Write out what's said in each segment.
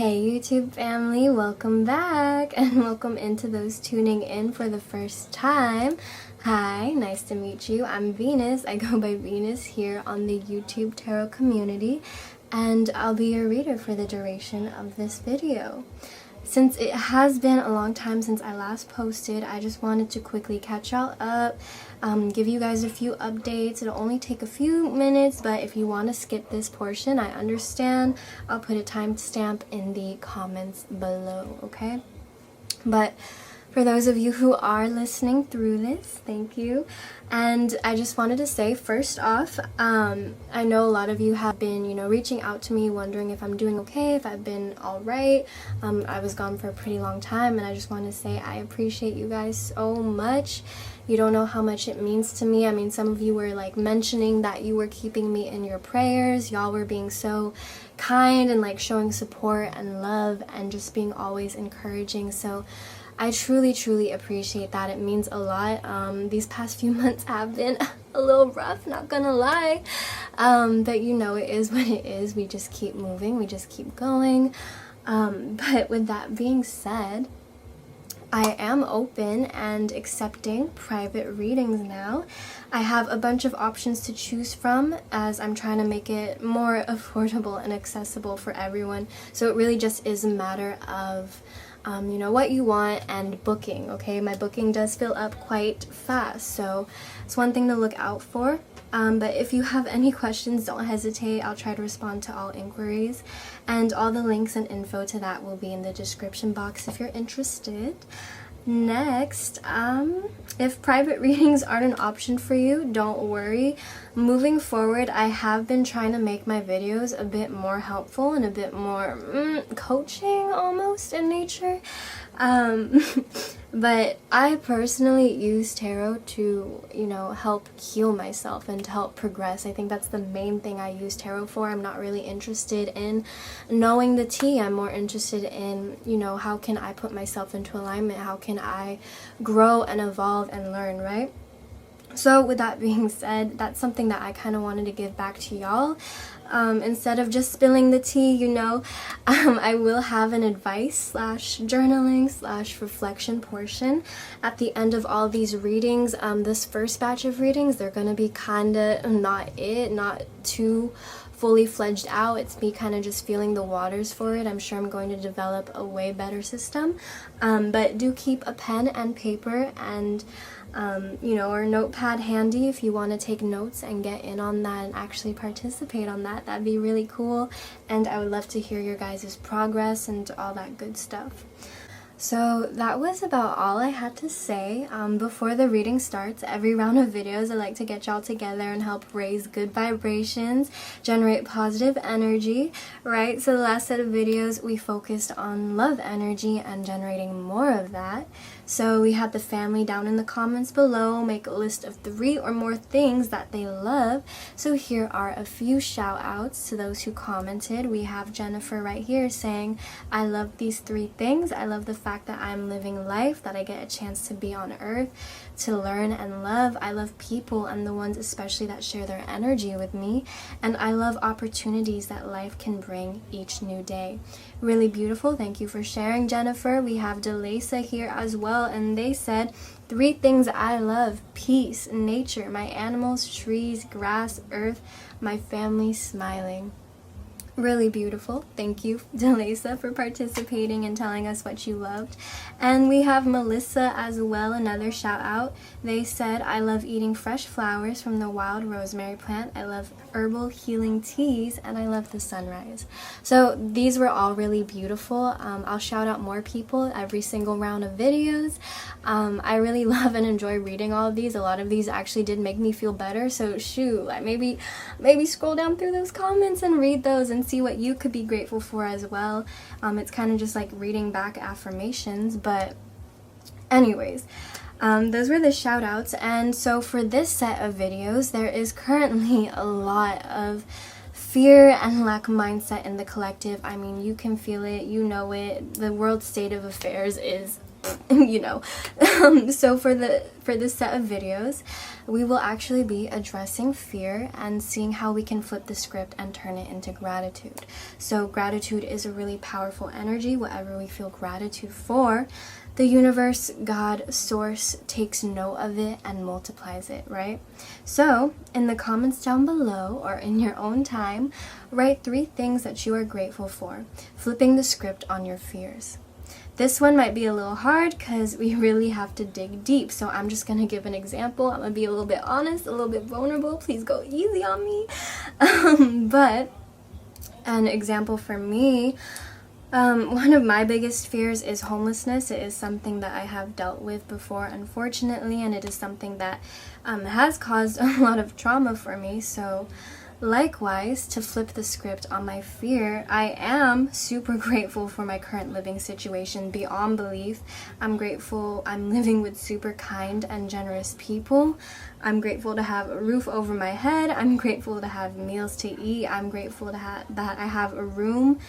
Hey YouTube family, welcome back and welcome into those tuning in for the first time. Hi, nice to meet you. I'm Venus. I go by Venus here on the YouTube Tarot community, and I'll be your reader for the duration of this video. Since it has been a long time since I last posted, I just wanted to quickly catch y'all up, give you guys a few updates. It'll only take a few minutes, but if you want to skip this portion, I understand. I'll put a timestamp in the comments below, okay? But for those of you who are listening through this, thank you. And I just wanted to say, first off, I know a lot of you have been, reaching out to me, wondering if I'm doing okay, if I've been all right. I was gone for a pretty long time, and I just want to say I appreciate you guys so much. You don't know how much it means to me. I mean, some of you were like mentioning that you were keeping me in your prayers. Y'all were being so kind and like showing support and love and just being always encouraging. So I truly appreciate that. It means a lot. These past few months have been a little rough, not gonna lie. But it is what it is. We just keep moving, we just keep going. But with that being said, I am open and accepting private readings now. I have a bunch of options to choose from, as I'm trying to make it more affordable and accessible for everyone. So it really just is a matter of what you want and booking, okay? My booking does fill up quite fast, so it's one thing to look out for. But if you have any questions, don't hesitate. I'll try to respond to all inquiries, and all the links and info to that will be in the description box if you're interested. Next, if private readings aren't an option for you, don't worry. Moving forward, I have been trying to make my videos a bit more helpful and a bit more coaching almost in nature. But I personally use tarot to, help heal myself and to help progress. I think that's the main thing I use tarot for. I'm not really interested in knowing the tea. I'm more interested in, how can I put myself into alignment? How can I grow and evolve and learn, right? So with that being said, that's something that I kind of wanted to give back to y'all. Instead of just spilling the tea, I will have an advice / journaling / reflection portion at the end of all these readings. This first batch of readings, they're going to be kind of not too fully fledged out. It's me kind of just feeling the waters for it. I'm sure I'm going to develop a way better system. But do keep a pen and paper and or notepad handy if you want to take notes and get in on that and actually participate on that. That'd be really cool, and I would love to hear your guys' progress and all that good stuff. So that was about all I had to say. Before the reading starts, every round of videos I like to get y'all together and help raise good vibrations, generate positive energy, right? So the last set of videos we focused on love energy and generating more of that. So we had the family down in the comments below make a list of 3 or more things that they love. So here are a few shout outs to those who commented. We have Jennifer right here saying, I love these 3 things. I love the fact that I'm living life, that I get a chance to be on earth, to learn and love. I love people and the ones especially that share their energy with me. And I love opportunities that life can bring each new day. Really beautiful. Thank you for sharing, Jennifer. We have Delisa here as well, and they said 3 things I love: peace, nature, my animals, trees, grass, earth, my family, smiling. Really beautiful. Thank you, Delisa, for participating and telling us what you loved. And we have Melissa as well, another shout out. They said, I love eating fresh flowers from the wild rosemary plant. I love herbal healing teas, and I love the sunrise. So these were all really beautiful. I'll shout out more people every single round of videos. I really love and enjoy reading all of these. A lot of these actually did make me feel better. So shoot, like maybe scroll down through those comments and read those and see what you could be grateful for as well. It's kind of just like reading back affirmations, but anyways, those were the shout outs. And so for this set of videos, there is currently a lot of fear and lack mindset in the collective. I mean, you can feel it, you know it. The world state of affairs is you know. So for this set of videos, we will actually be addressing fear and seeing how we can flip the script and turn it into gratitude. So gratitude is a really powerful energy. Whatever we feel gratitude for, the universe, God, source takes note of it and multiplies it, right? So in the comments down below, or in your own time, write 3 things that you are grateful for, flipping the script on your fears. This one might be a little hard because we really have to dig deep. So I'm just going to give an example. I'm going to be a little bit honest, a little bit vulnerable. Please go easy on me. But an example for me, one of my biggest fears is homelessness. It is something that I have dealt with before, unfortunately, and it is something that has caused a lot of trauma for me. So likewise, to flip the script on my fear, I am super grateful for my current living situation beyond belief. I'm grateful I'm living with super kind and generous people. I'm grateful to have a roof over my head. I'm grateful to have meals to eat. I'm grateful to that I have a room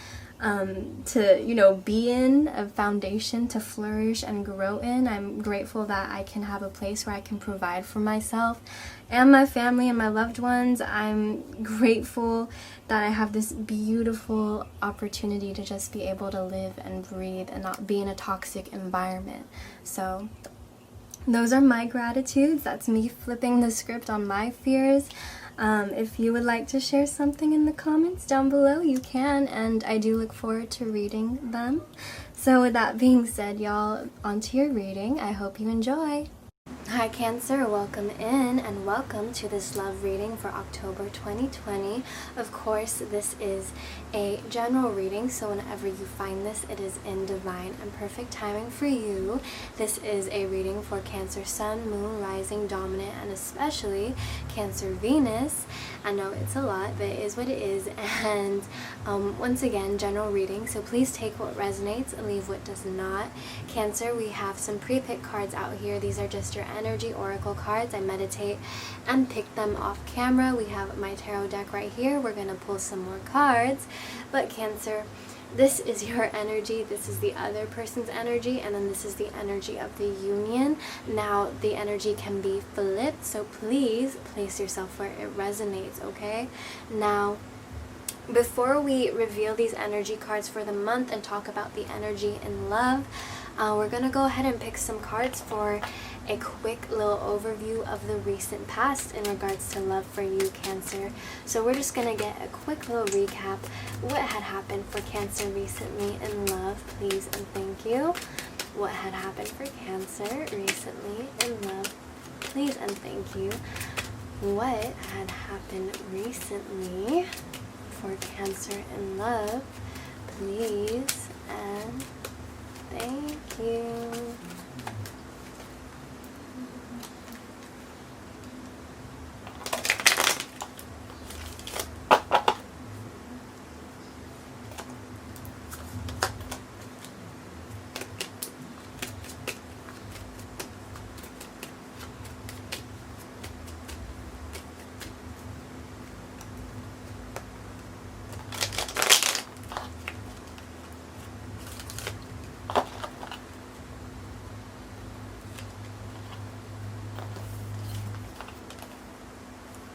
to, you know, be in, a foundation to flourish and grow in. I'm grateful that I can have a place where I can provide for myself and my family and my loved ones. I'm grateful that I have this beautiful opportunity to just be able to live and breathe and not be in a toxic environment. So those are my gratitudes. That's me flipping the script on my fears. If you would like to share something in the comments down below, you can, and I do look forward to reading them. So with that being said, y'all, onto your reading. I hope you enjoy. Hi Cancer, welcome in and welcome to this love reading for October 2020. Of course, this is a general reading, so whenever you find this, it is in divine and perfect timing for you. This is a reading for Cancer Sun, Moon, Rising, Dominant, and especially Cancer Venus. I know it's a lot, but it is what it is. And once again, general reading, so please take what resonates and leave what does not. Cancer, we have some pre-picked cards out here. These are just your energy oracle cards. I meditate and pick them off camera. We have my tarot deck right here. We're going to pull some more cards. But Cancer, this is your energy, this is the other person's energy, and then this is the energy of the union. Now the energy can be flipped, so please place yourself where it resonates, okay? Now before we reveal these energy cards for the month and talk about the energy in love, we're going to go ahead and pick some cards for a quick little overview of the recent past in regards to love for you, Cancer. So we're just going to get a quick little recap what had happened for Cancer recently in love, please and thank you. What had happened for Cancer recently in love, please and thank you. What had happened recently for Cancer in love, please and thank you.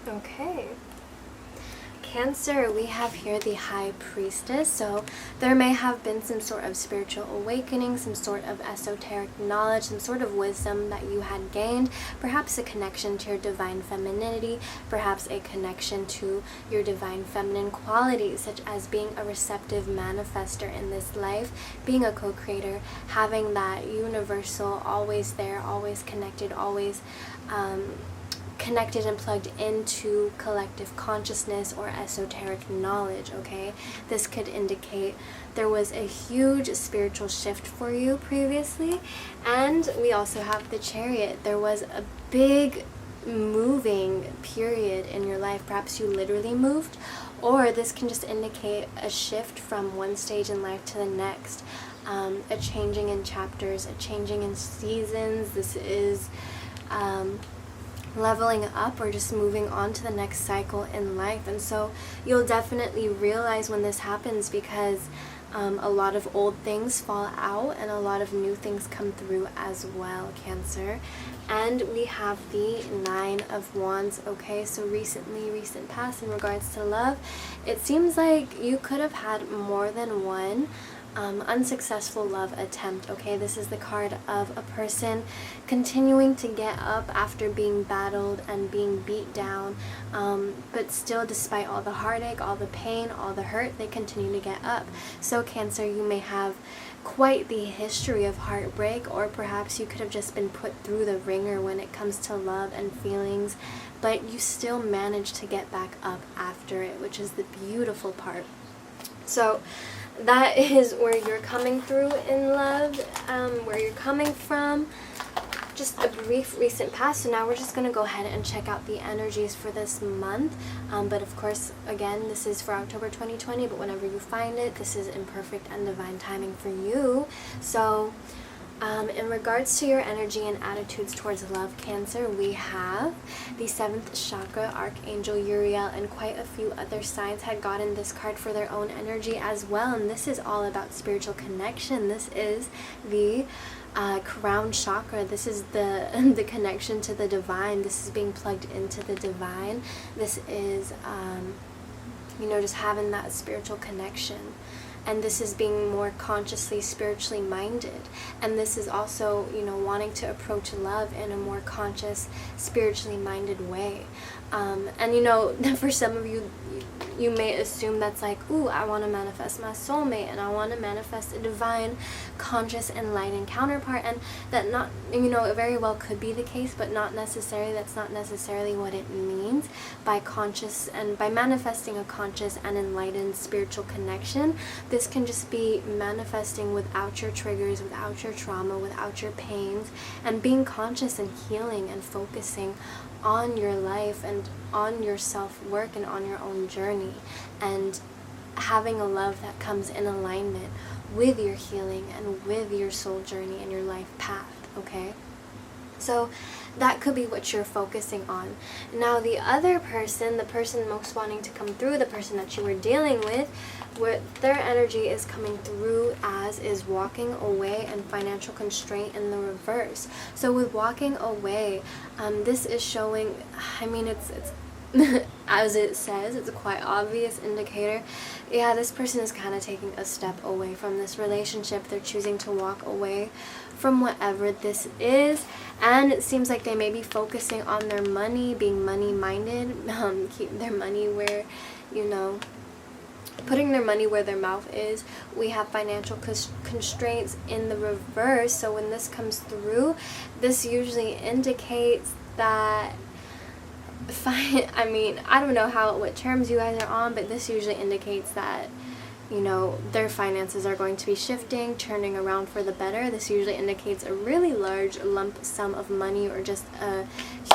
Okay. Cancer, we have here the High Priestess, so there may have been some sort of spiritual awakening, some sort of esoteric knowledge, some sort of wisdom that you had gained, perhaps a connection to your divine femininity, perhaps a connection to your divine feminine qualities, such as being a receptive manifester in this life, being a co-creator, having that universal, always there, always connected, always connected and plugged into collective consciousness or esoteric knowledge, okay? This could indicate there was a huge spiritual shift for you previously. And we also have the Chariot. There was a big moving period in your life. Perhaps you literally moved, or this can just indicate a shift from one stage in life to the next, a changing in chapters, a changing in seasons. This is leveling up or just moving on to the next cycle in life. And so you'll definitely realize when this happens, because A lot of old things fall out and a lot of new things come through as well, Cancer. And we have the Nine of Wands, okay? So recent past in regards to love, it seems like you could have had more than one unsuccessful love attempt, okay? This is the card of a person continuing to get up after being battled and being beat down, but still, despite all the heartache, all the pain, all the hurt, they continue to get up. So Cancer, you may have quite the history of heartbreak, or perhaps you could have just been put through the ringer when it comes to love and feelings, but you still managed to get back up after it, which is the beautiful part. So that is where you're coming through in love, where you're coming from. Just a brief recent past. So now we're just going to go ahead and check out the energies for this month. But of course, again, this is for October 2020, but whenever you find it, this is in perfect and divine timing for you. So in regards to your energy and attitudes towards love, Cancer, we have the 7th Chakra, Archangel Uriel, and quite a few other signs had gotten this card for their own energy as well. And this is all about spiritual connection. This is the crown chakra. This is the connection to the divine. This is being plugged into the divine. This is, just having that spiritual connection. And this is being more consciously, spiritually minded. And this is also, wanting to approach love in a more conscious, spiritually minded way. And for some of you, you may assume that's like, ooh, I want to manifest my soulmate, and I want to manifest a divine, conscious, enlightened counterpart. And that not, it very well could be the case, but not necessarily. That's not necessarily what it means by conscious, and by manifesting a conscious and enlightened spiritual connection. This can just be manifesting without your triggers, without your trauma, without your pains, and being conscious and healing and focusing on your life and on your self-work and on your own journey, and having a love that comes in alignment with your healing and with your soul journey and your life path, okay? So that could be what you're focusing on. Now the other person, the person most wanting to come through, the person that you were dealing with, what their energy is coming through as is walking away and financial constraint in the reverse. So with walking away, this is showing, it's as it says, it's a quite obvious indicator. Yeah, this person is kind of taking a step away from this relationship. They're choosing to walk away from whatever this is, and it seems like they may be focusing on their money, being money minded, keep their money where, putting their money where their mouth is. We have financial constraints in the reverse. So when this comes through, this usually indicates that I don't know what terms you guys are on, but this usually indicates that their finances are going to be shifting, turning around for the better. This usually indicates a really large lump sum of money, or just a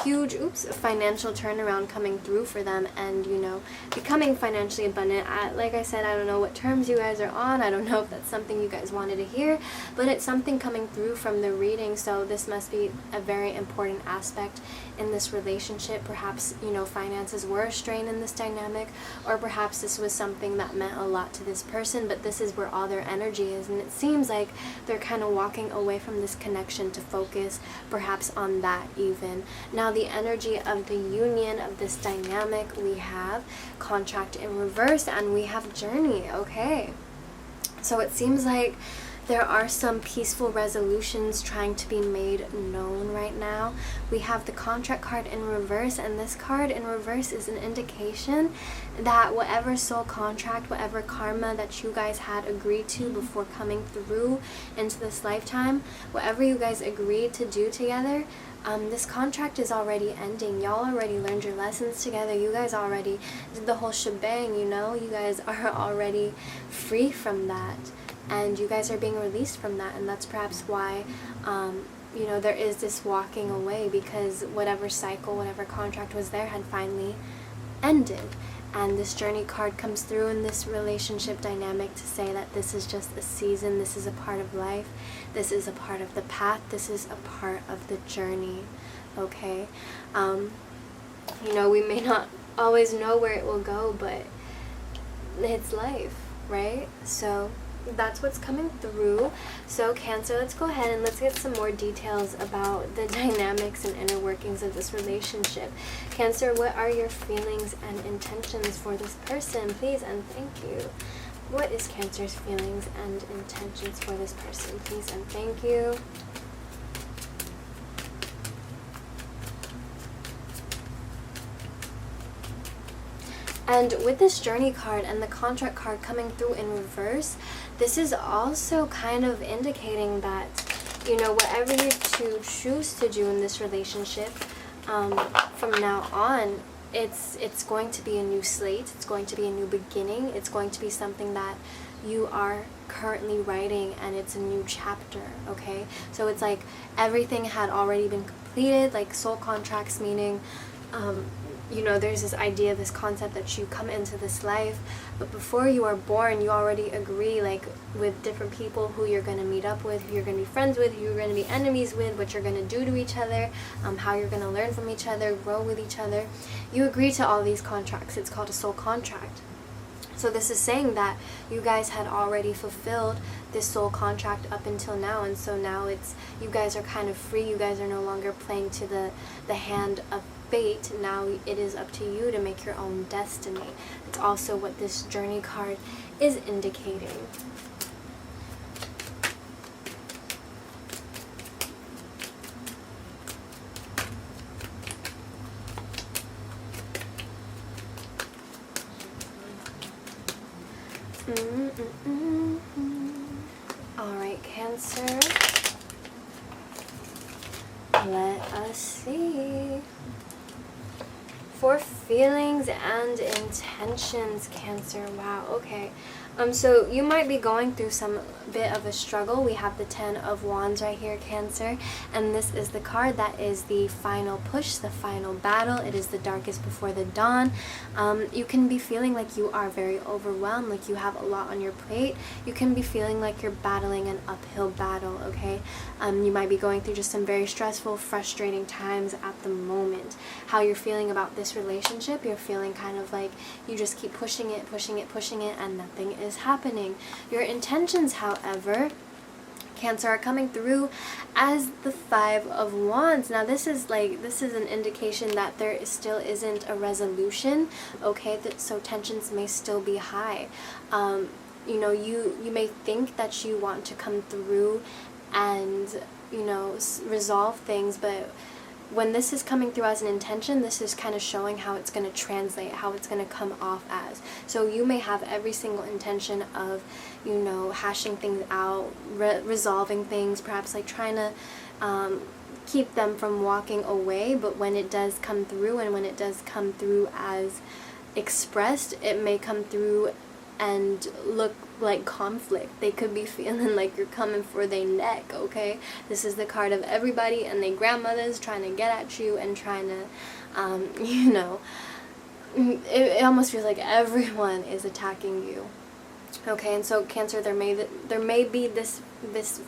huge financial turnaround coming through for them, and becoming financially abundant. Like I said, I don't know what terms you guys are on. I don't know if that's something you guys wanted to hear, but it's something coming through from the reading. So this must be a very important aspect in this relationship. Perhaps finances were a strain in this dynamic, or perhaps this was something that meant a lot to this person, but this is where all their energy is, and it seems like they're kind of walking away from this connection to focus perhaps on that even. Now the energy of the union of this dynamic, we have contract in reverse, and we have journey, okay? So it seems like there are some peaceful resolutions trying to be made known right now. We have the contract card in reverse, and this card in reverse is an indication that whatever soul contract, whatever karma that you guys had agreed to before coming through into this lifetime, whatever you guys agreed to do together, this contract is already ending. Y'all already learned your lessons together. You guys already did the whole shebang, you guys are already free from that. And you guys are being released from that, and that's perhaps why, there is this walking away, because whatever cycle, whatever contract was there had finally ended. And this journey card comes through in this relationship dynamic to say that this is just a season, this is a part of life, this is a part of the path, this is a part of the journey, okay? We may not always know where it will go, but it's life, right? So that's what's coming through. So Cancer, let's go ahead and let's get some more details about the dynamics and inner workings of this relationship. Cancer, what are your feelings and intentions for this person? Please and thank you. What is Cancer's feelings and intentions for this person? Please and thank you. And with this Journey card and the Contract card coming through in reverse, this is also kind of indicating that, you know, whatever you choose to do in this relationship, from now on, it's going to be a new slate. It's going to be a new beginning. It's going to be something that you are currently writing, and it's a new chapter, okay? So it's like everything had already been completed, like soul contracts, meaning, you know, there's this idea, this concept that you come into this life, but before you are born, you already agree, like, with different people who you're going to meet up with, who you're going to be friends with, who you're going to be enemies with, what you're going to do to each other, how you're going to learn from each other, grow with each other. You agree to all these contracts. It's called a soul contract. So this is saying that you guys had already fulfilled this soul contract up until now, and so now it's, you guys are kind of free. You guys are no longer playing to the hand of fate. Now it is up to you to make your own destiny. It's also what this Journey card is indicating. Alright, Cancer. Let us see. For feelings and intentions, Cancer. Wow, okay. So you might be going through some bit of a struggle. We have the 10 of Wands right here, Cancer, and this is the card that is the final push, the final battle. It is the darkest before the dawn. You can be feeling like you are very overwhelmed, like you have a lot on your plate. You can be feeling like you're battling an uphill battle, okay? You might be going through just some very stressful, frustrating times at the moment. How you're feeling about this relationship, you're feeling kind of like you just keep pushing it, and nothing is happening. Your intentions, however, Cancer, are coming through as the 5 of Wands. Now this is an indication that there still isn't a resolution, okay? So tensions may still be high. You know, you may think that you want to come through and, you know, resolve things, but when this is coming through as an intention, this is kind of showing how it's going to translate, how it's going to come off as. So you may have every single intention of, you know, hashing things out, resolving things, perhaps like trying to keep them from walking away, but when it does come through, and when it does come through as expressed, it may come through and look like conflict. They could be feeling like you're coming for their neck, okay? This is the card of everybody and their grandmothers trying to get at you and trying to, you know, it almost feels like everyone is attacking you. Okay, and so Cancer, there may be this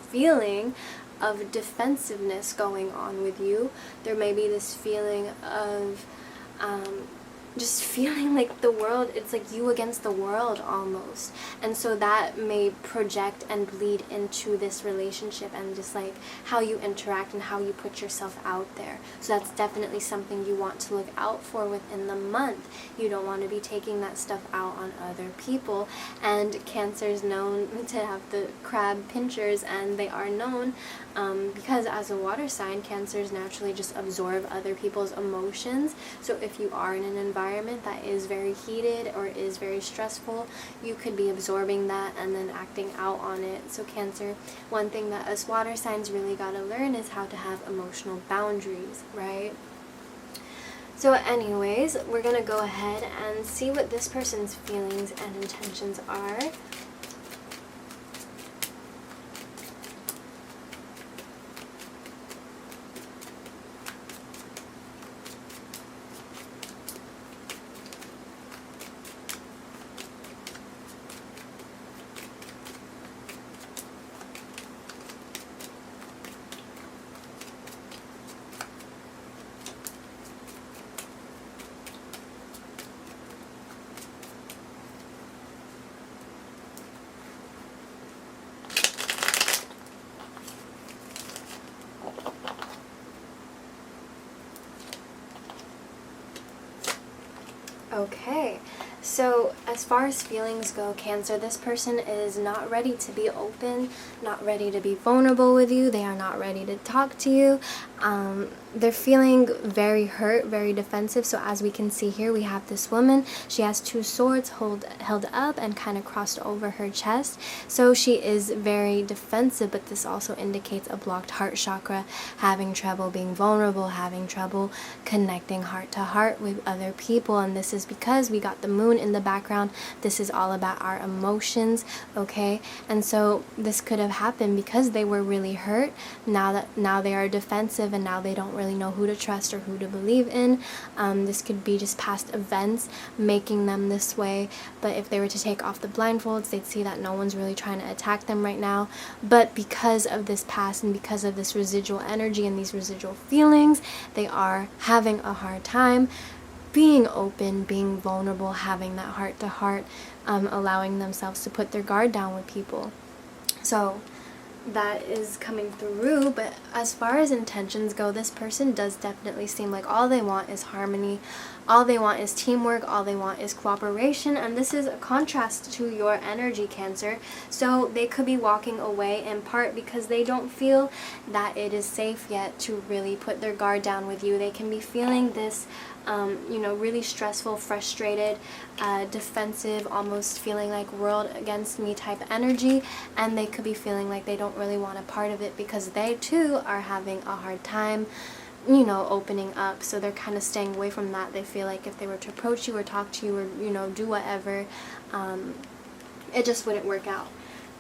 feeling of defensiveness going on with you. There may be this feeling of just feeling like the world, it's like you against the world almost. And so that may project and bleed into this relationship and just like how you interact and how you put yourself out there. So that's definitely something you want to look out for within the month. You don't want to be taking that stuff out on other people. And Cancer is known to have the crab pinchers, and they are known because as a water sign, Cancers naturally just absorb other people's emotions. So if you are in an environment that is very heated or is very stressful, you could be absorbing that and then acting out on it. So Cancer, one thing that us water signs really gotta learn is how to have emotional boundaries, right? So anyways, we're gonna go ahead and see what this person's feelings and intentions are. Okay, so as far as feelings go, Cancer, this person is not ready to be open, not ready to be vulnerable with you. They are not ready to talk to you. They're feeling very hurt, very defensive. So as we can see here, we have this woman. She has two swords held up and kind of crossed over her chest. So she is very defensive, but this also indicates a blocked heart chakra, having trouble being vulnerable, having trouble connecting heart to heart with other people. And this is because we got the moon in the background. This is all about our emotions, okay? And so this could have happened because they were really hurt. Now they are defensive, and now they don't really know who to trust or who to believe in. This could be just past events making them this way. But if they were to take off the blindfolds, they'd see that no one's really trying to attack them right now. But because of this past and because of this residual energy and these residual feelings, they are having a hard time being open, being vulnerable, having that heart to heart, allowing themselves to put their guard down with people. So that is coming through. But as far as intentions go, this person does definitely seem like all they want is harmony, all they want is teamwork, all they want is cooperation. And this is a contrast to your energy, Cancer. So they could be walking away in part because they don't feel that it is safe yet to really put their guard down with you. They can be feeling this really stressful, frustrated, defensive, almost feeling like world against me type energy, and they could be feeling like they don't really want a part of it because they too are having a hard time opening up. So they're kind of staying away from that. They feel like if they were to approach you or talk to you or do whatever, it just wouldn't work out.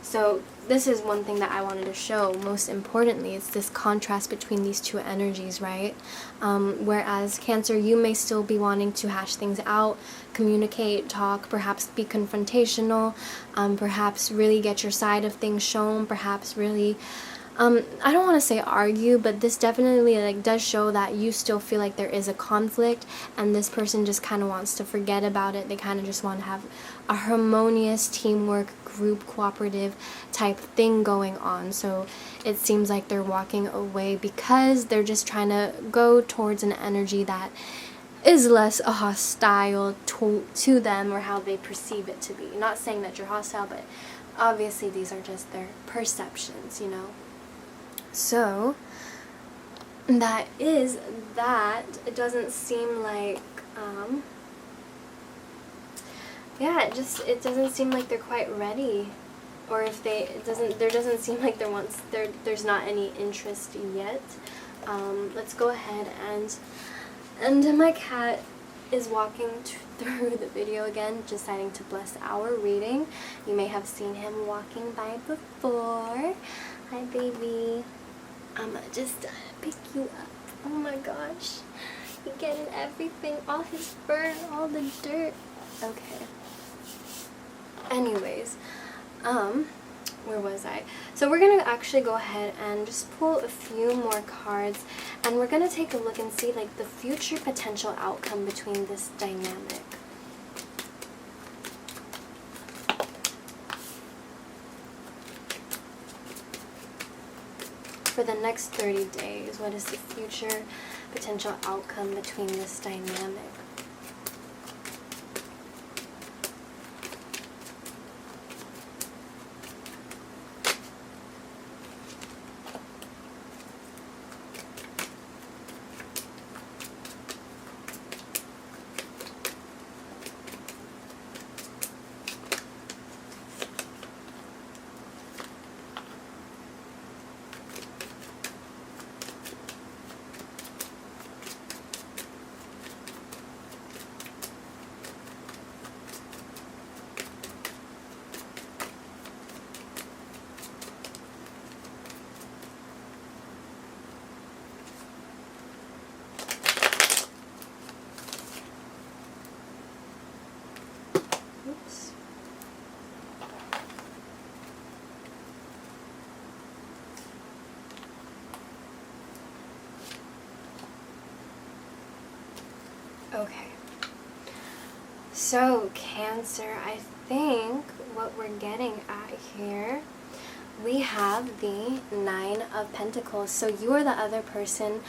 So this is one thing that I wanted to show. Most importantly, it's this contrast between these two energies, right? Whereas Cancer, you may still be wanting to hash things out, communicate, talk, perhaps be confrontational, perhaps really get your side of things shown, perhaps really I don't want to say argue, but this definitely does show that you still feel like there is a conflict, and this person just kind of wants to forget about it. They kind of just want to have a harmonious teamwork, group cooperative type thing going on. So it seems like they're walking away because they're just trying to go towards an energy that is less hostile to them or how they perceive it to be. Not saying that you're hostile, but obviously these are just their perceptions, So that is that. It doesn't seem like it doesn't seem like they're quite ready, or if there doesn't seem like there's not any interest yet. Let's go ahead and my cat is walking through the video again, deciding to bless our reading. You may have seen him walking by before. Hi, baby. I'm just pick you up. Oh my gosh. You're getting everything, all his fur, all the dirt. Okay. Anyways, where was I? So we're going to actually go ahead and just pull a few more cards, and we're going to take a look and see the future potential outcome between this dynamic. For the next 30 days, what is the future potential outcome between this dynamic? Oops. Okay. So, Cancer, I think what we're getting at here, we have the 9 of Pentacles. So you or the other person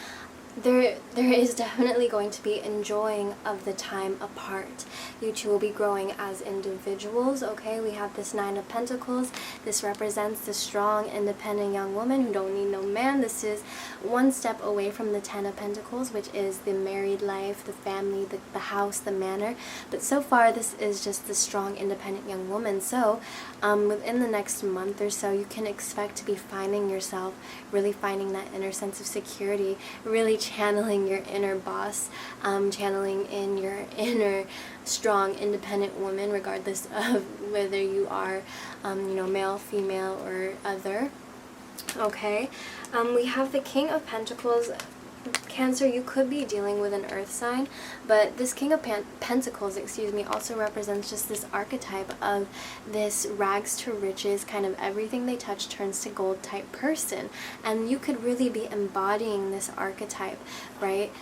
there is definitely going to be enjoying of the time apart. You two will be growing as individuals, okay? We have this Nine of Pentacles. This represents the strong, independent young woman who don't need no man. This is one step away from the Ten of Pentacles, which is the married life, the family, the house, the manor. But so far, this is just the strong, independent young woman. So within the next month or so, you can expect to be finding yourself, really finding that inner sense of security, really channeling your inner boss, channeling in your inner strong, independent woman, regardless of whether you are, male, female, or other. Okay, we have the King of Pentacles. Cancer, you could be dealing with an earth sign, but this King of Pentacles, also represents just this archetype of this rags to riches, kind of everything they touch turns to gold type person. And you could really be embodying this archetype, right?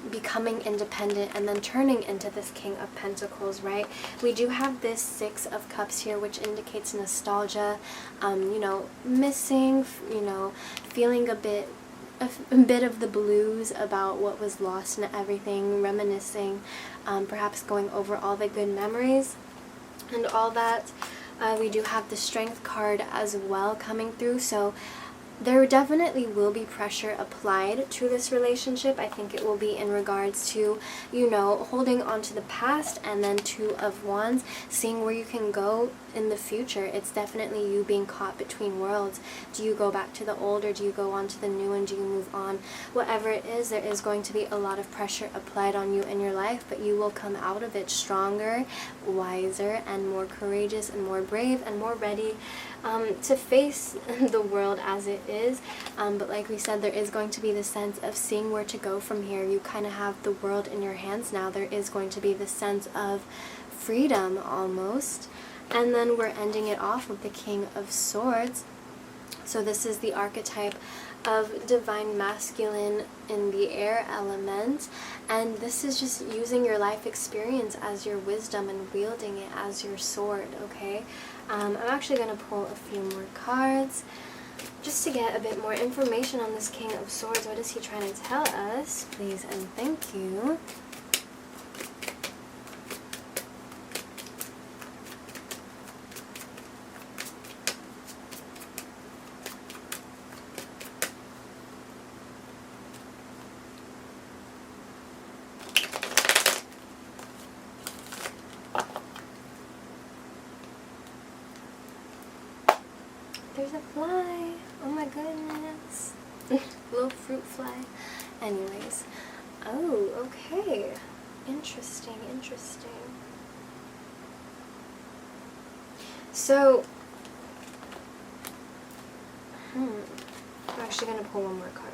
Becoming independent and then turning into this King of Pentacles, right? We do have this Six of Cups here, which indicates nostalgia, missing, feeling a bit of the blues about what was lost and everything, reminiscing, perhaps going over all the good memories and all that. We do have the Strength card as well coming through, so there definitely will be pressure applied to this relationship. I think it will be in regards to, holding on to the past, and then Two of Wands, seeing where you can go in the future. It's definitely you being caught between worlds. Do you go back to the old, or do you go on to the new, and do you move on? Whatever it is, there is going to be a lot of pressure applied on you in your life, but you will come out of it stronger, wiser, and more courageous, and more brave, and more ready to face the world as it is. But like we said, there is going to be the sense of seeing where to go from here. You kind of have the world in your hands now. There is going to be the sense of freedom almost. And then we're ending it off with the King of Swords. So this is the archetype of divine masculine in the air element, and this is just using your life experience as your wisdom and wielding it as your sword, okay? I'm actually going to pull a few more cards just to get a bit more information on this King of Swords. What is he trying to tell us? Please and thank you. There's a fly. Oh my goodness. Little fruit fly. Anyways. Oh, okay. Interesting, interesting. So, I'm actually going to pull one more card.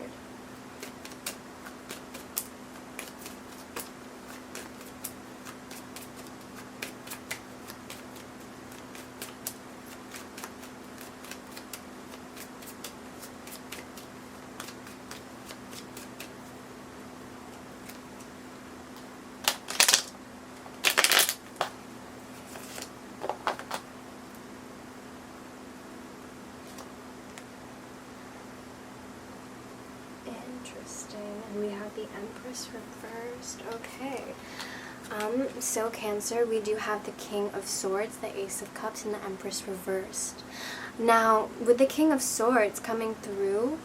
Interesting. And we have the Empress reversed. Okay. So Cancer, we do have the King of Swords, the Ace of Cups, and the Empress reversed. Now, with the King of Swords coming through,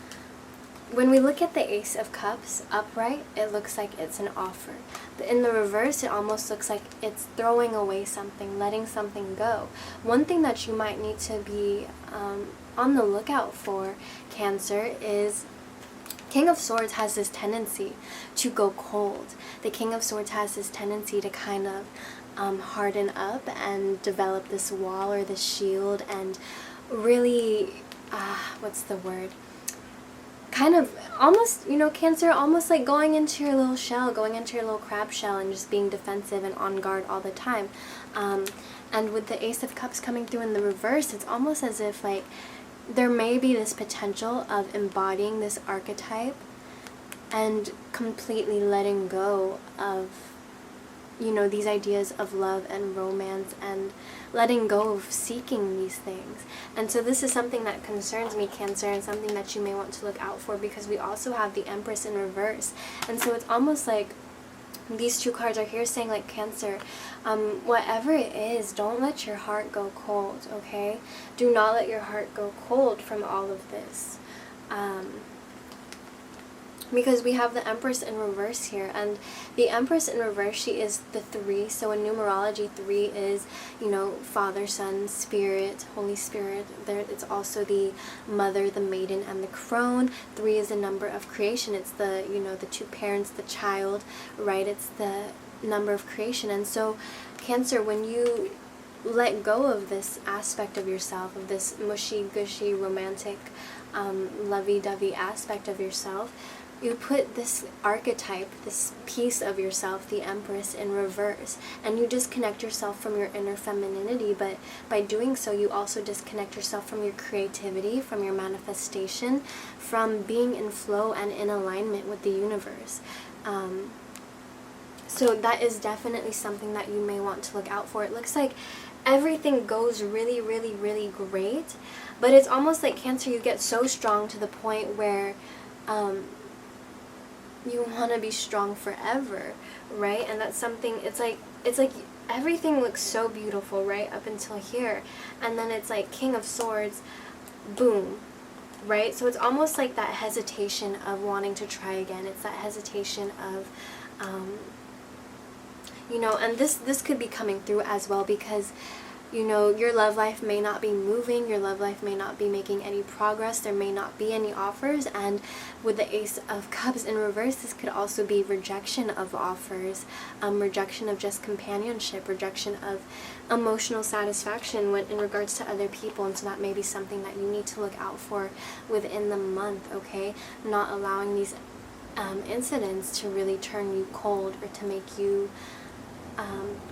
when we look at the Ace of Cups upright, it looks like it's an offer. But in the reverse, it almost looks like it's throwing away something, letting something go. One thing that you might need to be on the lookout for, Cancer, is King of Swords has this tendency to go cold. The King of Swords has this tendency to kind of harden up and develop this wall or this shield and really, what's the word? Kind of almost, Cancer, almost like going into your little shell, going into your little crab shell and just being defensive and on guard all the time. And with the Ace of Cups coming through in the reverse, it's almost as if like there may be this potential of embodying this archetype and completely letting go of you know, these ideas of love and romance and letting go of seeking these things. And so this is something that concerns me, Cancer, and something that you may want to look out for, because we also have the Empress in reverse. And so it's almost like these two cards are here saying, like, Cancer, whatever it is, don't let your heart go cold, okay? Do not let your heart go cold from all of this. Because we have the Empress in reverse here, and the Empress in reverse, she is the 3. So in numerology, 3 is, you know, Father, Son, Spirit, Holy Spirit. There, it's also the Mother, the Maiden, and the Crone. 3 is the number of creation. It's the, you know, the 2 parents, the child, right? It's the number of creation. And so, Cancer, when you let go of this aspect of yourself, of this mushy-gushy, romantic, lovey-dovey aspect of yourself, you put this archetype, this piece of yourself, the Empress, in reverse, and you disconnect yourself from your inner femininity. But by doing so, you also disconnect yourself from your creativity, from your manifestation, from being in flow and in alignment with the universe. So that is definitely something that you may want to look out for. It looks like everything goes really, really, really great, but it's almost like, Cancer, you get so strong to the point where you want to be strong forever, right? And that's something, it's like everything looks so beautiful right up until here, and then it's like King of Swords, boom, right? So it's almost like that hesitation of wanting to try again. It's that hesitation of you know, and this could be coming through as well, because, you know, your love life may not be moving, your love life may not be making any progress, there may not be any offers, and with the Ace of Cups in reverse, this could also be rejection of offers, rejection of just companionship, rejection of emotional satisfaction when in regards to other people. And so that may be something that you need to look out for within the month, okay? Not allowing these incidents to really turn you cold or to make you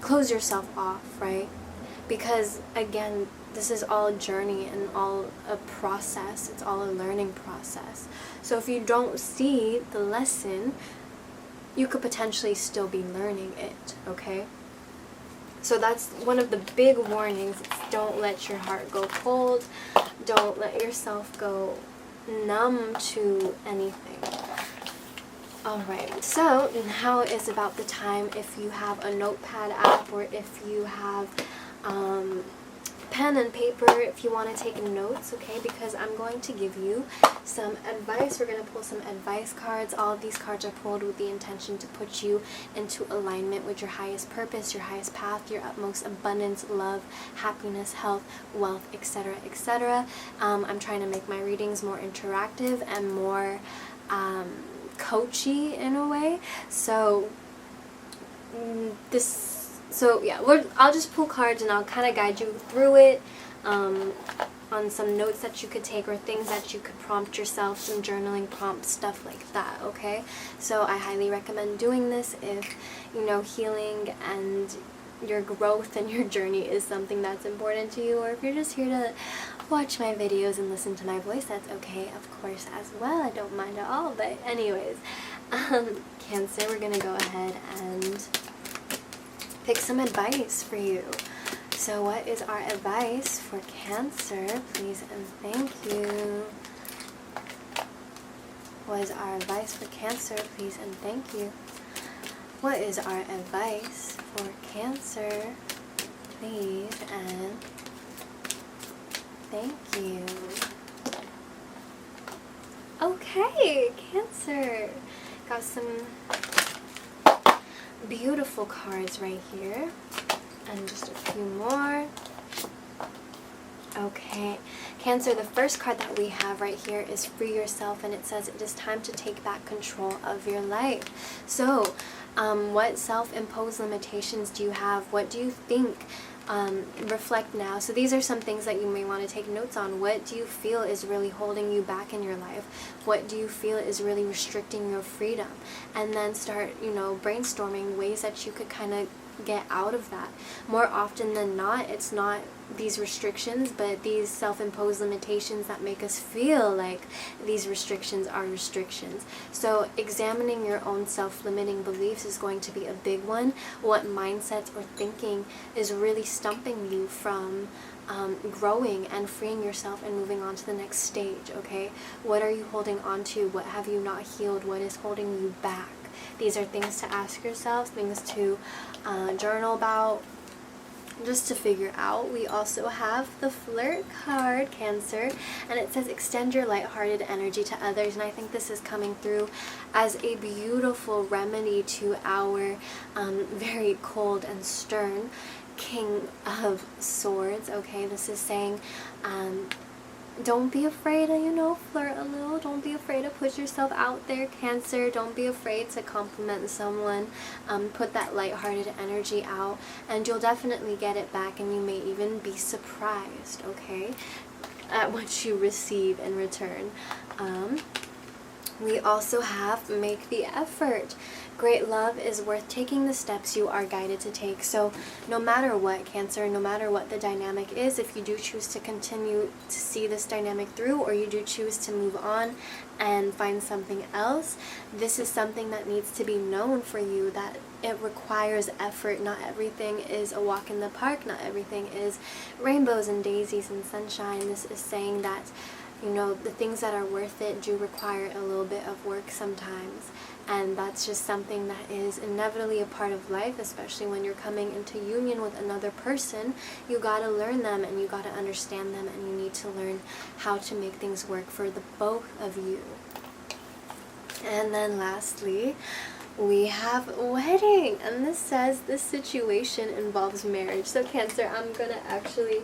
close yourself off, right? Because, again, this is all a journey and all a process. It's all a learning process. So if you don't see the lesson, you could potentially still be learning it, okay? So that's one of the big warnings. Don't let your heart go cold. Don't let yourself go numb to anything. Alright, so now is about the time, if you have a notepad app, or if you have pen and paper, if you want to take notes, okay, because I'm going to give you some advice. We're going to pull some advice cards. All of these cards are pulled with the intention to put you into alignment with your highest purpose, your highest path, your utmost abundance, love, happiness, health, wealth, etc., etc. I'm trying to make my readings more interactive and more coachy in a way. So I'll just pull cards and I'll kind of guide you through it on some notes that you could take, or things that you could prompt yourself, some journaling prompts, stuff like that, okay? So I highly recommend doing this if, you know, healing and your growth and your journey is something that's important to you, or if you're just here to watch my videos and listen to my voice, that's okay, of course, as well. I don't mind at all. But anyways, Cancer, we're gonna go ahead and pick some advice for you. So what is our advice for Cancer, please and thank you? What is our advice for Cancer, please and thank you? What is our advice for Cancer, please and thank you? Okay, Cancer. Got some beautiful cards right here. And just a few more. Okay, Cancer, the first card that we have right here is Free Yourself, and it says it is time to take back control of your life. So, what self-imposed limitations do you have? What do you think? Reflect now. So these are some things that you may want to take notes on. What do you feel is really holding you back in your life? What do you feel is really restricting your freedom? And then start, you know, brainstorming ways that you could kind of get out of that. More often than not, it's not these restrictions, but these self-imposed limitations that make us feel like these restrictions are restrictions. So examining your own self-limiting beliefs is going to be a big one. What mindsets or thinking is really stumping you from growing and freeing yourself and moving on to the next stage, okay? What are you holding on to? What have you not healed? What is holding you back? These are things to ask yourself, things to journal about, just to figure out. We also have the Flirt card, Cancer, and it says extend your lighthearted energy to others, and I think this is coming through as a beautiful remedy to our very cold and stern King of Swords, okay? This is saying don't be afraid to, flirt a little. Don't be afraid to put yourself out there, Cancer. Don't be afraid to compliment someone. Put that lighthearted energy out, and you'll definitely get it back, and you may even be surprised, okay, at what you receive in return. We also have make the effort. Great love is worth taking the steps you are guided to take. So no matter what, Cancer, no matter what the dynamic is, if you do choose to continue to see this dynamic through, or you do choose to move on and find something else, this is something that needs to be known for you, that it requires effort. Not everything is a walk in the park. Not everything is rainbows and daisies and sunshine. This is saying that, the things that are worth it do require a little bit of work sometimes. And that's just something that is inevitably a part of life, especially when you're coming into union with another person. You gotta learn them, and you gotta understand them, and you need to learn how to make things work for the both of you. And then lastly, we have wedding, and this says this situation involves marriage. So Cancer, I'm gonna actually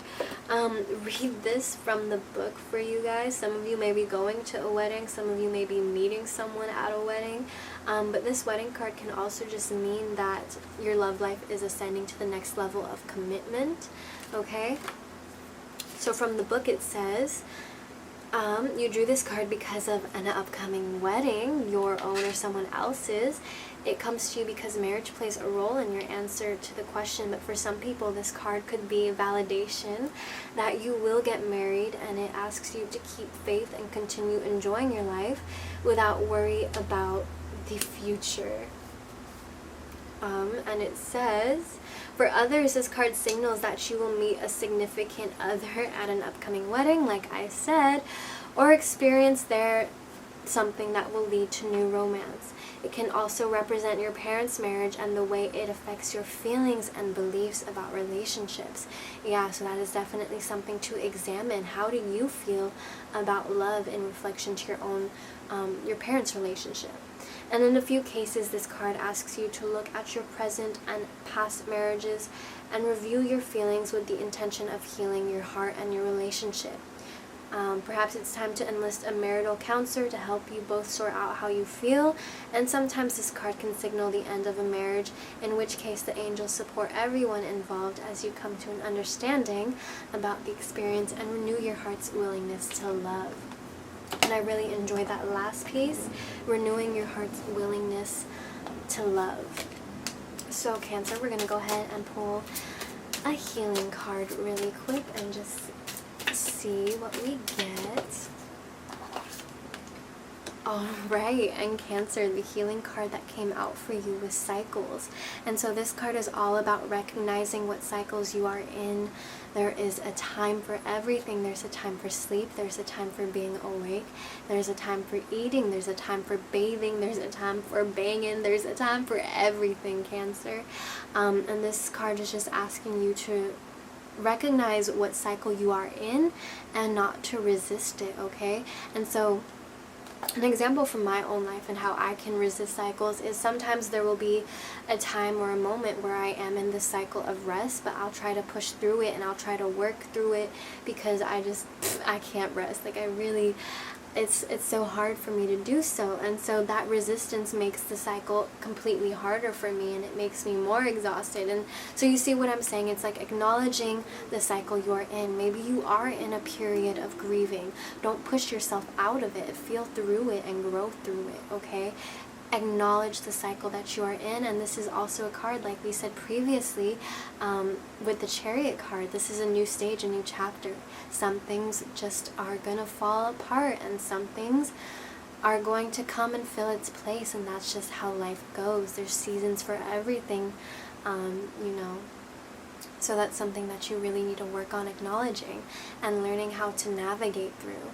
read this from the book for you guys. Some of you may be going to a wedding, some of you may be meeting someone at a wedding, but this wedding card can also just mean that your love life is ascending to the next level of commitment, okay? So from the book it says, you drew this card because of an upcoming wedding, your own or someone else's. It comes to you because marriage plays a role in your answer to the question, but for some people this card could be a validation that you will get married, and it asks you to keep faith and continue enjoying your life without worry about the future. And it says, for others, this card signals that you will meet a significant other at an upcoming wedding, like I said, or experience there something that will lead to new romance. It can also represent your parents' marriage and the way it affects your feelings and beliefs about relationships. Yeah, so that is definitely something to examine. How do you feel about love in reflection to your own, your parents' relationship? And in a few cases, this card asks you to look at your present and past marriages and review your feelings with the intention of healing your heart and your relationship. Perhaps it's time to enlist a marital counselor to help you both sort out how you feel, and sometimes this card can signal the end of a marriage, in which case the angels support everyone involved as you come to an understanding about the experience and renew your heart's willingness to love. And I really enjoyed that last piece, renewing your heart's willingness to love. So Cancer, we're going to go ahead and pull a healing card really quick and just see what we get. Alright, and Cancer, the healing card that came out for you was cycles. And so this card is all about recognizing what cycles you are in. There is a time for everything. There's a time for sleep. There's a time for being awake. There's a time for eating. There's a time for bathing. There's a time for banging. There's a time for everything, Cancer. And this card is just asking you to recognize what cycle you are in and not to resist it, okay? And so an example from my own life and how I can resist cycles is sometimes there will be a time or a moment where I am in this cycle of rest, but I'll try to push through it and I'll try to work through it because I can't rest. Like, I really, it's so hard for me to do so, and so that resistance makes the cycle completely harder for me, and it makes me more exhausted. And so you see what I'm saying? It's like acknowledging the cycle you're in. Maybe you are in a period of grieving. Don't push yourself out of it. Feel through it and grow through it, okay? acknowledge the cycle that you are in. And this is also a card, like we said previously, with the Chariot card. This is a new stage, a new chapter. Some things just are gonna fall apart, and some things are going to come and fill its place, and that's just how life goes. There's seasons for everything, you know. So that's something that you really need to work on acknowledging and learning how to navigate through.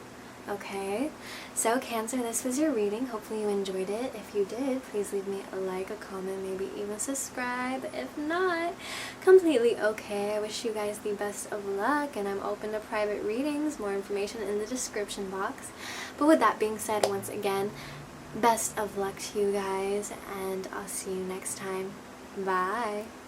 Okay, so Cancer, this was your reading. Hopefully you enjoyed it. If you did, please leave me a like, a comment, maybe even subscribe. If not, completely okay. I wish you guys the best of luck, and I'm open to private readings. More information in the description box. But with that being said, once again, best of luck to you guys, and I'll see you next time. Bye.